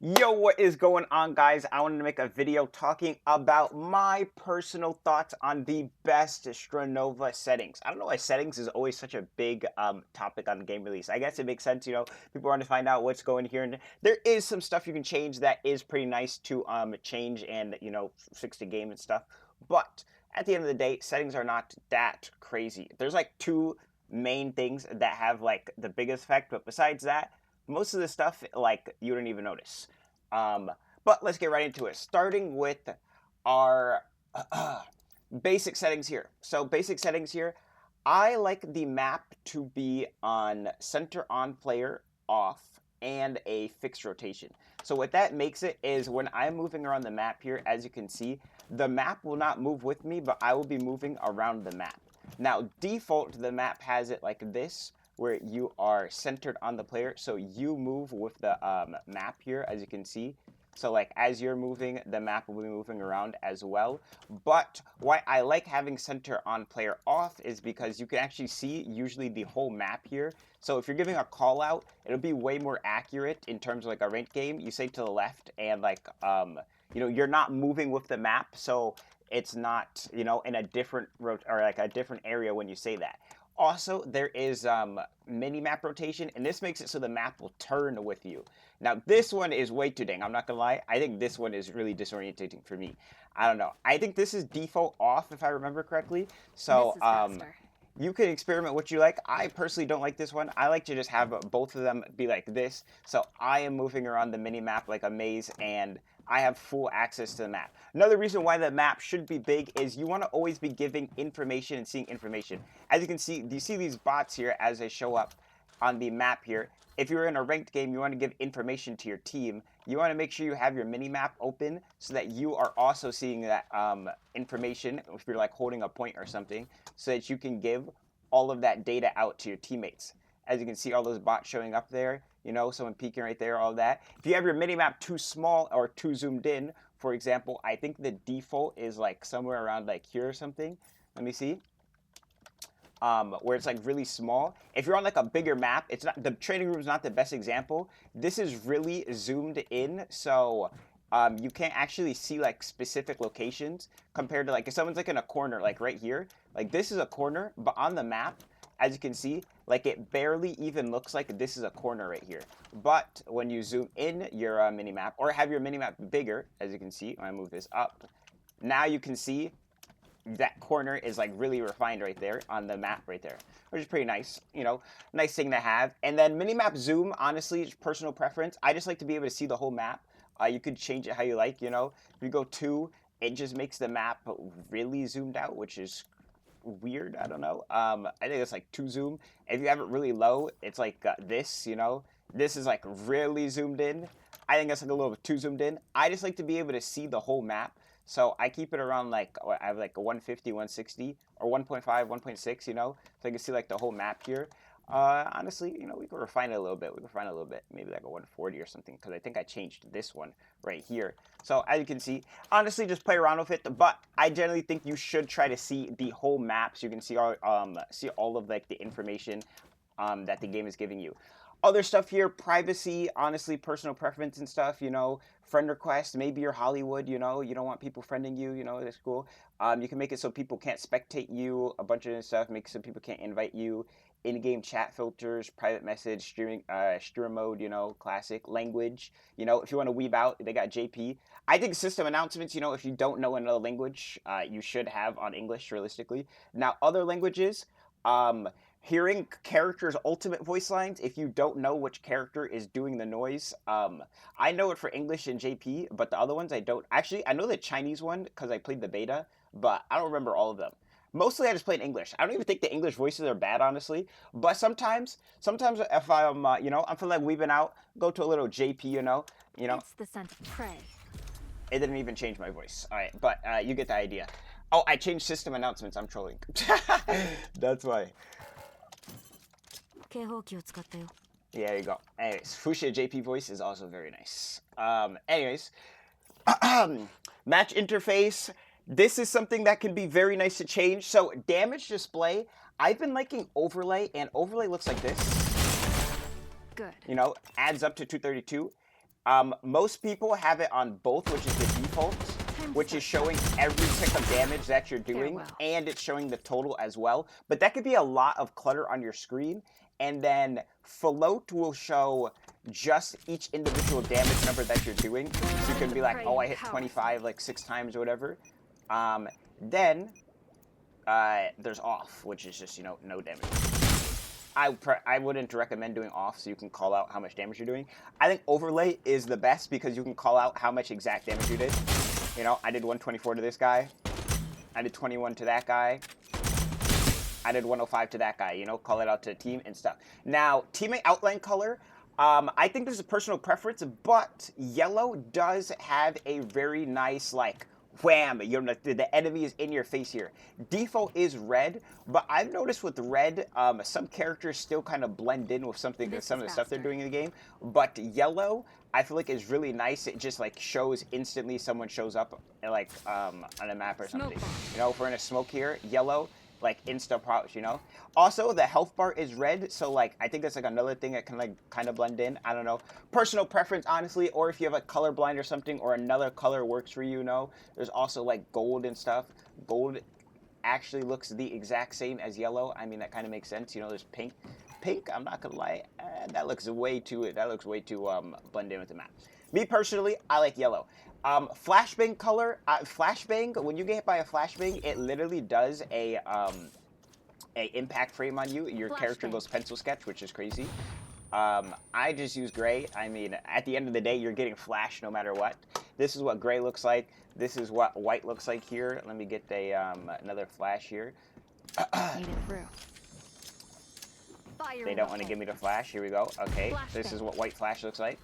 Yo, what is going on, guys? I wanted to make a video talking about my personal thoughts on the best Strinova settings. I don't know why settings is always such a big topic on the game release. I guess it makes sense, people want to find out what's going here. And there is some stuff you can change that is pretty nice to change and, fix the game and stuff. But at the end of the day, settings are not that crazy. There's like two main things that have like the biggest effect, but besides that, most of the stuff like you don't even notice. But let's get right into it, starting with our basic settings here. So basic settings here, I like the map to be on center on player off and a fixed rotation. So what that makes it is when I'm moving around the map here, as you can see, the map will not move with me, but I will be moving around the map. Now, default, the map has it like this, where you are centered on the player, so you move with the map here, as you can see. So like as you're moving, the map will be moving around as well. But why I like having center on player off is because you can actually see usually the whole map here. So if you're giving a call out, it'll be way more accurate in terms of like a ranked game. You say to the left and like you're not moving with the map, so it's not in a different or like a different area when you say that. Also, there is mini map rotation, and this makes it so the map will turn with you. Now, this one is way too dang. I'm not gonna lie. I think this one is really disorientating for me. I don't know. I think this is default off, if I remember correctly. So, you can experiment what you like. I personally don't like this one. I like to just have both of them be like this. So I am moving around the mini map like a maze, and I have full access to the map. Another reason why the map should be big is you want to always be giving information and seeing information. As you can see, do you see these bots here as they show up on the map here? If you're in a ranked game, you want to give information to your team. You want to make sure you have your mini map open so that you are also seeing that information if you're like holding a point or something, so that you can give all of that data out to your teammates. As you can see, all those bots showing up there, someone peeking right there, all that. If you have your minimap too small or too zoomed in, for example, I think the default is like somewhere around like here or something. Let me see. Where it's like really small. If you're on like a bigger map, it's not, the training room is not the best example. This is really zoomed in, so you can't actually see like specific locations compared to like if someone's like in a corner, like right here. Like this is a corner, but on the map, as you can see, like it barely even looks like this is a corner right here. But when you zoom in your mini map or have your mini map bigger, as you can see, when I move this up, now you can see that corner is like really refined right there on the map right there, which is pretty nice, nice thing to have. And then minimap zoom, honestly, it's personal preference. I just like to be able to see the whole map. You could change it how you like, if you go 2, it just makes the map really zoomed out, which is weird. I don't know. I think it's like 2 zoom. If you have it really low, it's like this, this is like really zoomed in. I think that's like a little bit too zoomed in. I just like to be able to see the whole map. So I keep it around like, I have like a 150, 160, or 1.5, 1.6, so I can see like the whole map here. Honestly, we can refine it a little bit. Maybe like a 140 or something, because I think I changed this one right here. So as you can see, honestly, just play around with it. But I generally think you should try to see the whole map so you can see all of like the information that the game is giving you. Other stuff here, privacy, honestly, personal preference and stuff, friend requests, maybe you're Hollywood, you don't want people friending you, that's cool. You can make it so people can't spectate you, a bunch of stuff, make it so people can't invite you, in-game chat filters, private message, streaming, streamer mode, classic, language, if you want to weeb out, they got JP. I think system announcements, if you don't know another language, you should have on English, realistically. Now, other languages, hearing characters' ultimate voice lines, if you don't know which character is doing the noise. I know it for English and JP, but the other ones I don't. Actually, I know the Chinese one because I played the beta, but I don't remember all of them. Mostly I just played English. I don't even think the English voices are bad, honestly. But sometimes if I'm, I'm feeling like weaving out, go to a little JP, It's the scent of prey. It didn't even change my voice. All right, but you get the idea. Oh, I changed system announcements. I'm trolling. That's why. 警報器を使ったよ。 Yeah, there you go. Anyways, Fuchsia JP voice is also very nice. Anyways, match interface. This is something that can be very nice to change. So damage display, I've been liking overlay, and overlay looks like this. Good. Adds up to 232. Most people have it on both, which is the default, which is showing every tick of damage that you're doing, and it's showing the total as well. But that could be a lot of clutter on your screen. And then float will show just each individual damage number that you're doing. So you can be like, oh, I hit 25 like 6 times or whatever. Then there's off, which is just, you know, no damage. I wouldn't recommend doing off, so you can call out how much damage you're doing. I think overlay is the best because you can call out how much exact damage you did. You know, I did 124 to this guy. I did 21 to that guy. I did 105 to that guy. You know, call it out to the team and stuff. Now, teammate outline color. I think this is a personal preference, but yellow does have a very nice, like, wham, you know, the enemy is in your face here. Default is red, but I've noticed with red, some characters still kind of blend in with some of the stuff they're doing in the game. But yellow, I feel like is really nice. It just like shows instantly someone shows up like on a map or something. You know, if we're in a smoke here, yellow, like insta props, you know. Also, the health bar is red, so like I think that's like another thing that can like kind of blend in. I don't know, personal preference, honestly. Or if you have like colorblind or something, or another color works for you, you know. There's also like gold and stuff. Gold actually looks the exact same as yellow. I mean, that kind of makes sense. You know, there's pink. Pink, I'm not gonna lie, that looks way too blend in with the map. Me personally, I like yellow. Flashbang color, flashbang. When you get hit by a flashbang, it literally does a impact frame on you. Your character goes pencil sketch, which is crazy. I just use gray. I mean, at the end of the day, you're getting flash no matter what. This is what gray looks like. This is what white looks like here. Let me get a another flash here. They don't want to give me the flash. Here we go. Okay, this is what white flash looks like.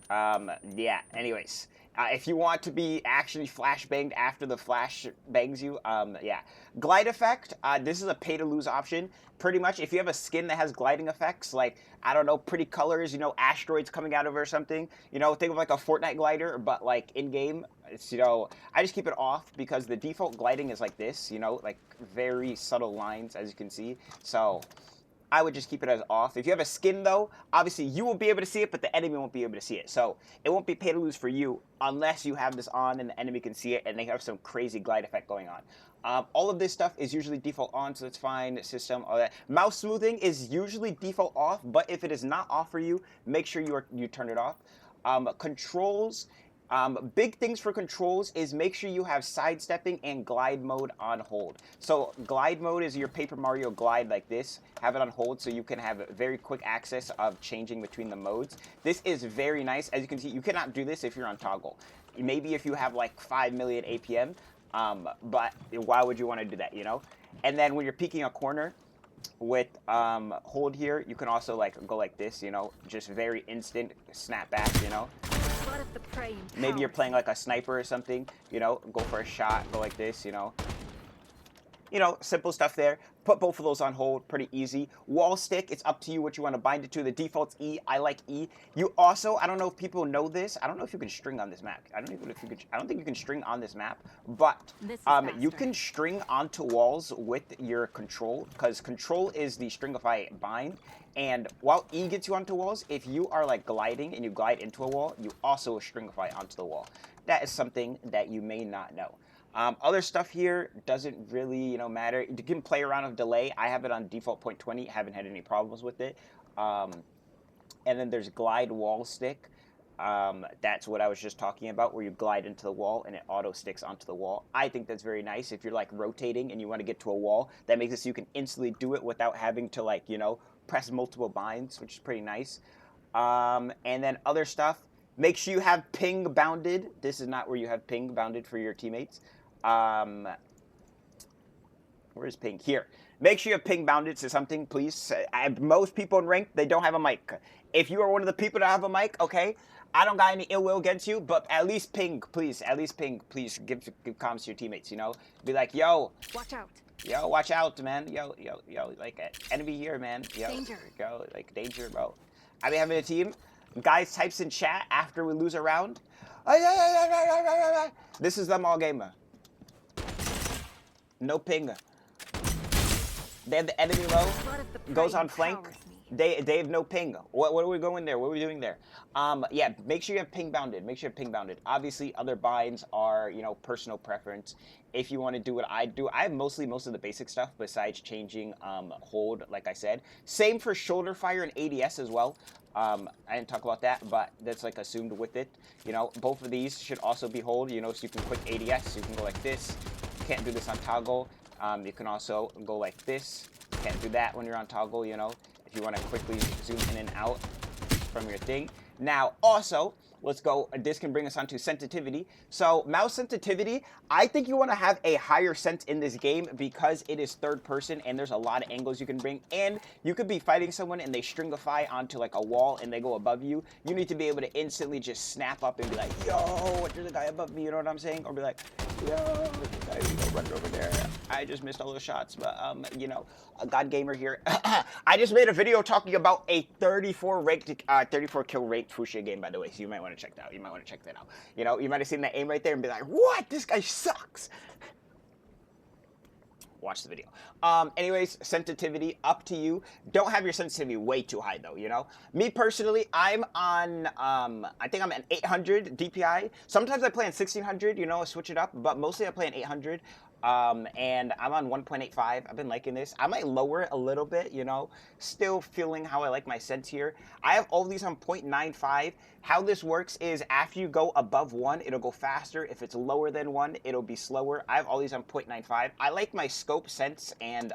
Yeah, anyways. If you want to be actually flashbanged after the flash bangs you, yeah. Glide effect, this is a pay-to-lose option. Pretty much, if you have a skin that has gliding effects, like, I don't know, pretty colors, you know, asteroids coming out of it or something, you know, think of like a Fortnite glider, but like in-game, it's, you know, I just keep it off because the default gliding is like this, you know, like very subtle lines, as you can see. So I would just keep it as off. If you have a skin, though, obviously you will be able to see it, but the enemy won't be able to see it. So it won't be pay to lose for you unless you have this on and the enemy can see it and they have some crazy glide effect going on. All of this stuff is usually default on, so it's fine. System, all that. Mouse smoothing is usually default off, but if it is not off for you, make sure you turn it off. Controls. Big things for controls is make sure you have sidestepping and glide mode on hold. So glide mode is your Paper Mario glide like this. Have it on hold so you can have very quick access of changing between the modes. This is very nice. As you can see, you cannot do this if you're on toggle. Maybe if you have like 5 million APM, but why would you want to do that, you know? And then when you're peeking a corner with hold here, you can also like go like this, you know, just very instant snap back, you know. Maybe you're playing like a sniper or something, you know, go for a shot, go like this, you know. You know, simple stuff there. Put both of those on hold, pretty easy. Wall stick, it's up to you what you want to bind it to. The default's E. I like E. You also, I don't know if people know this. I don't know if you can string on this map. I don't think you can string on this map, but you can string onto walls with your control, because control is the stringify bind. And while E gets you onto walls, if you are like gliding and you glide into a wall, you also stringify onto the wall. That is something that you may not know. Other stuff here doesn't really, you know, matter. You can play around with delay. I have it on default 0.20. Haven't had any problems with it. And then there's glide wall stick. That's what I was just talking about, where you glide into the wall and it auto sticks onto the wall. I think that's very nice. If you're like rotating and you want to get to a wall, that makes it so you can instantly do it without having to, like, you know, press multiple binds, which is pretty nice. And then other stuff. Make sure you have ping bounded. This is not where you have ping bounded for your teammates. Where's ping? Here. Make sure you have ping bounded to something, please. Most people in ranked, they don't have a mic. If you are one of the people that have a mic, okay, I don't got any ill will against you, but at least ping, please. At least ping, please. Give comms to your teammates, you know? Be like, yo. Watch out. Yo, watch out, man. Yo, like, enemy here, man. Yo, danger. Yo, like, danger, bro. I be having a team. Guys types in chat after we lose a round. This is them all gamer. No ping. They have the enemy low. Goes on flank. They have no ping. What are we going there? What are we doing there? Yeah, make sure you have ping bounded. Make sure you have ping bounded. Obviously, other binds are, you know, personal preference. If you want to do what I do, I have most of the basic stuff besides changing hold, like I said. Same for shoulder fire and ADS as well. I didn't talk about that, but that's like assumed with it. You know, both of these should also be hold, you know, so you can quick ADS. So you can go like this. You can't do this on toggle. You can also go like this. Can't do that when you're on toggle, you know, if you want to quickly zoom in and out from your thing. Now, also, let's go. This can bring us onto sensitivity. So, mouse sensitivity, I think you want to have a higher sense in this game because it is third person and there's a lot of angles you can bring. And you could be fighting someone and they stringify onto like a wall and they go above you. You need to be able to instantly just snap up and be like, yo, there's a guy above me, you know what I'm saying? Or be like, yo, there's a guy right over there. I just missed all those shots, but, you know, a God Gamer here. I just made a video talking about a 34 kill ranked Fuchsia game, by the way, so you might want to check that out. You might want to check that out. You know, you might have seen that aim right there and be like, what? This guy sucks. Watch the video. Anyways, sensitivity, up to you. Don't have your sensitivity way too high, though, you know? Me, personally, I'm on, I think I'm at 800 DPI. Sometimes I play on 1600, you know, switch it up, but mostly I play on 800. And I'm on 1.85. I've been liking this. I might lower it a little bit, you know, still feeling how I like my sense here. I have all these on 0.95. How this works is after you go above 1, it'll go faster. If it's lower than 1, it'll be slower. I have all these on 0.95. I like my scope sense and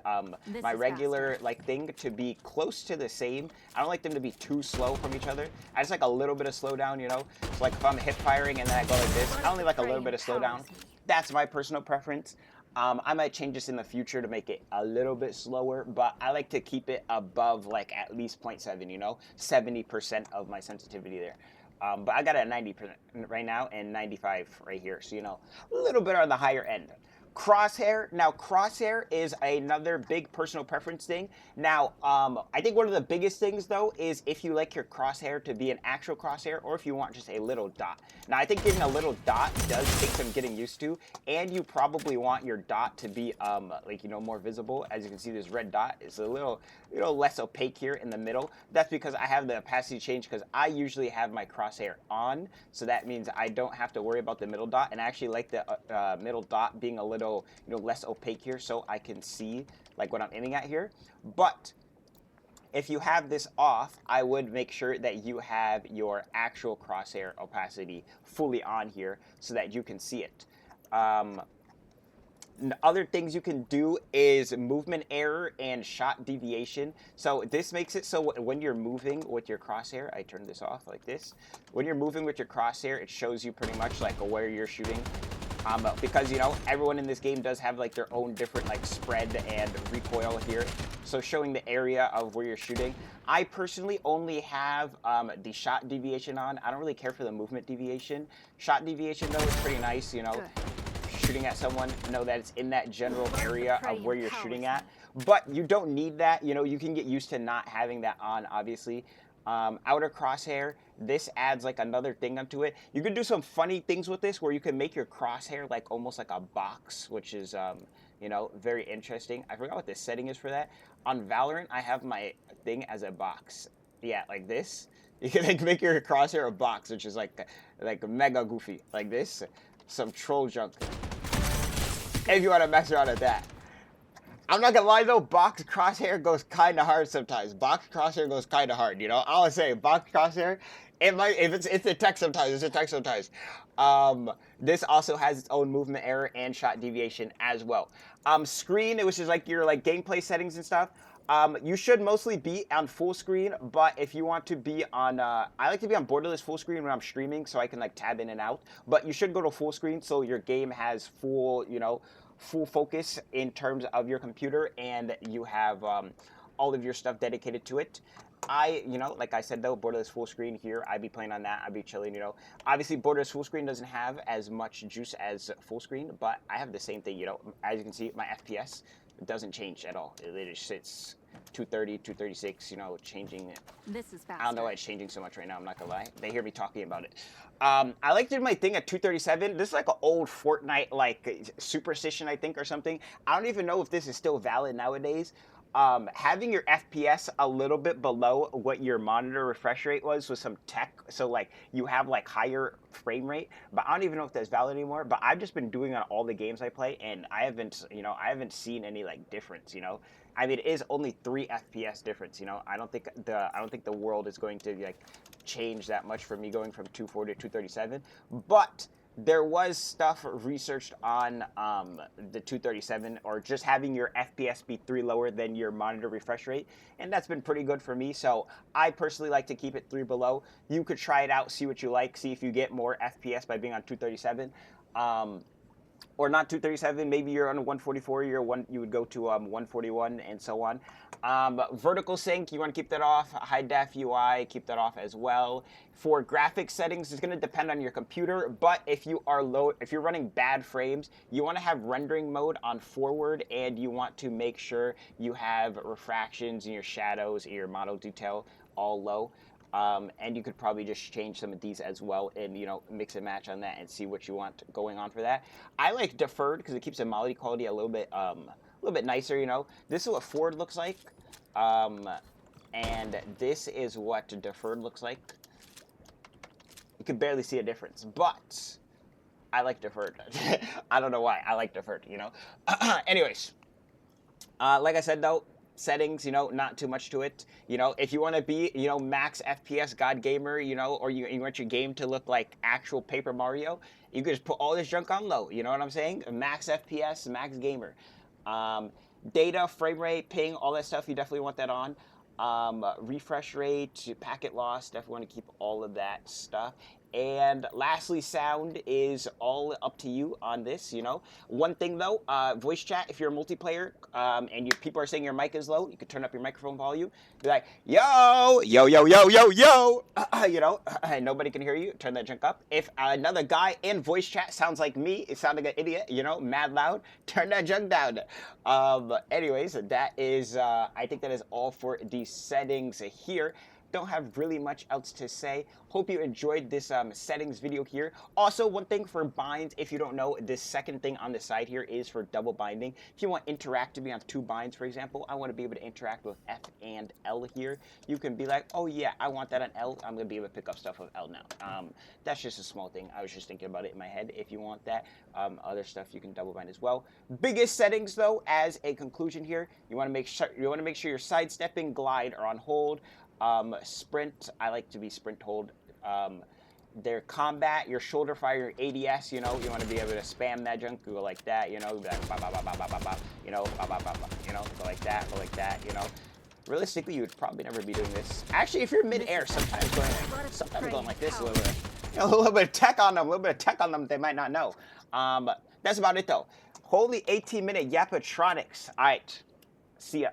my regular like thing to be close to the same. I don't like them to be too slow from each other. I just like a little bit of slowdown, you know. So like if I'm hip firing and then I go like this, I only like a little bit of slowdown. That's my personal preference. I might change this in the future to make it a little bit slower, but I like to keep it above like at least 0.7, you know, 70% of my sensitivity there. But I got it at 90% right now and 95 right here. So, you know, a little bit on the higher end. Crosshair. Now, crosshair is another big personal preference thing. Now, I think one of the biggest things, though, is if you like your crosshair to be an actual crosshair or if you want just a little dot. Now, I think getting a little dot does take some getting used to, and you probably want your dot to be, like, you know, more visible. As you can see, this red dot is a little less opaque here in the middle. That's because I have the opacity change because I usually have my crosshair on, so that means I don't have to worry about the middle dot, and I actually like the middle dot being a little, you know, less opaque here so I can see like what I'm aiming at here. But if you have this off, I would make sure that you have your actual crosshair opacity fully on here so that you can see it. Other things you can do is movement error and shot deviation. So this makes it so when you're moving with your crosshair, I turn this off like this. When you're moving with your crosshair, it shows you pretty much like where you're shooting. Because, you know, everyone in this game does have like their own different like spread and recoil here. So showing the area of where you're shooting. I personally only have the shot deviation on. I don't really care for the movement deviation. Shot deviation, though, is pretty nice, you know. Shooting at someone, know that it's in that general area of where you're shooting at. But you don't need that, you know, you can get used to not having that on, obviously. Outer crosshair, this adds like another thing onto it. You can do some funny things with this where you can make your crosshair like almost like a box, which is, you know, very interesting. I forgot what the setting is for that. On Valorant, I have my thing as a box. Yeah, like this. You can like make your crosshair a box, which is like mega goofy, like this. Some troll junk. If you want to mess around with that. I'm not gonna lie though, box crosshair goes kind of hard sometimes. Box crosshair goes kind of hard, you know. I would say box crosshair. It might, if it's a tech sometimes. It's a tech sometimes. This also has its own movement error and shot deviation as well. Screen, which is like your like gameplay settings and stuff. You should mostly be on full screen, but if you want to be on, I like to be on borderless full screen when I'm streaming, so I can like tab in and out. But you should go to full screen so your game has full, you know, full focus in terms of your computer, and you have all of your stuff dedicated to it. You know, like I said though, borderless full screen here, I'd be playing on that, I'd be chilling, you know. Obviously, borderless full screen doesn't have as much juice as full screen, but I have the same thing, you know. As you can see, my FPS doesn't change at all. It just sits 230, 236, you know, changing. This is faster. I don't know why it's changing so much right now, I'm not gonna lie. They hear me talking about it. I like to do my thing at 237. This is like an old Fortnite like superstition, I think, or something. I don't even know if this is still valid nowadays. having your FPS a little bit below what your monitor refresh rate was with some tech, so like you have like higher frame rate, but I don't even know if that's valid anymore. But I've just been doing on all the games I play, and I haven't seen any like difference. I mean, it is only 3 FPS difference. I don't think the world is going to like change that much for me going from 240 to 237, but there was stuff researched on the 237, or just having your FPS be 3 lower than your monitor refresh rate, and that's been pretty good for me. So I personally like to keep it 3 below. You could try it out, see what you like, see if you get more FPS by being on 237. Or not 237, maybe you're on a 144, you would go to 141, and so on. Vertical sync, you want to keep that off. High def UI, keep that off as well. For graphics settings, it's going to depend on your computer, but if you're running bad frames, you want to have rendering mode on forward, and you want to make sure you have refractions and your shadows and your model detail all low. And you could probably just change some of these as well, and mix and match on that and see what you want going on for that. I like deferred because it keeps the quality a little bit nicer. This is what forward looks like, and this is what deferred looks like. You can barely see a difference, but I like deferred. I don't know why I like deferred. Anyways, like I said though, settings, not too much to it. If you want to be, max FPS god gamer, or you want your game to look like actual Paper Mario, you could just put all this junk on low. You know what I'm saying? Max FPS, max gamer. Data, frame rate, ping, all that stuff, you definitely want that on. Refresh rate, packet loss, definitely want to keep all of that stuff. And lastly, sound is all up to you on this. One thing though, voice chat, if you're a multiplayer and people are saying your mic is low, you can turn up your microphone volume. Be like, yo, yo, yo, yo, yo, yo. Nobody can hear you. Turn that junk up. If another guy in voice chat sounds like me, it sounds like an idiot, mad loud, turn that junk down. Anyways, that is, I think that is all for the settings here. Don't have really much else to say. Hope you enjoyed this settings video here. Also, one thing for binds, if you don't know, this second thing on the side here is for double binding. If you want interact to be on 2 binds, for example, I want to be able to interact with F and L here. You can be like, oh yeah, I want that on L. I'm going to be able to pick up stuff with L now. That's just a small thing. I was just thinking about it in my head. If you want that, other stuff you can double bind as well. Biggest settings though, as a conclusion here, you want to make sure your sidestepping, glide are on hold. Sprint, I like to be sprint hold. Their combat, your shoulder fire, your ADS, you want to be able to spam that junk, go like that, be like, bah, bah, bah, bah, bah, bah, bah, bah, bah, bah, bah, go like that, Realistically, you would probably never be doing this. Actually, if you're mid-air, sometimes going like this, a little bit of tech on them, they might not know. That's about it though. Holy 18-minute Yapatronics. All right, see ya.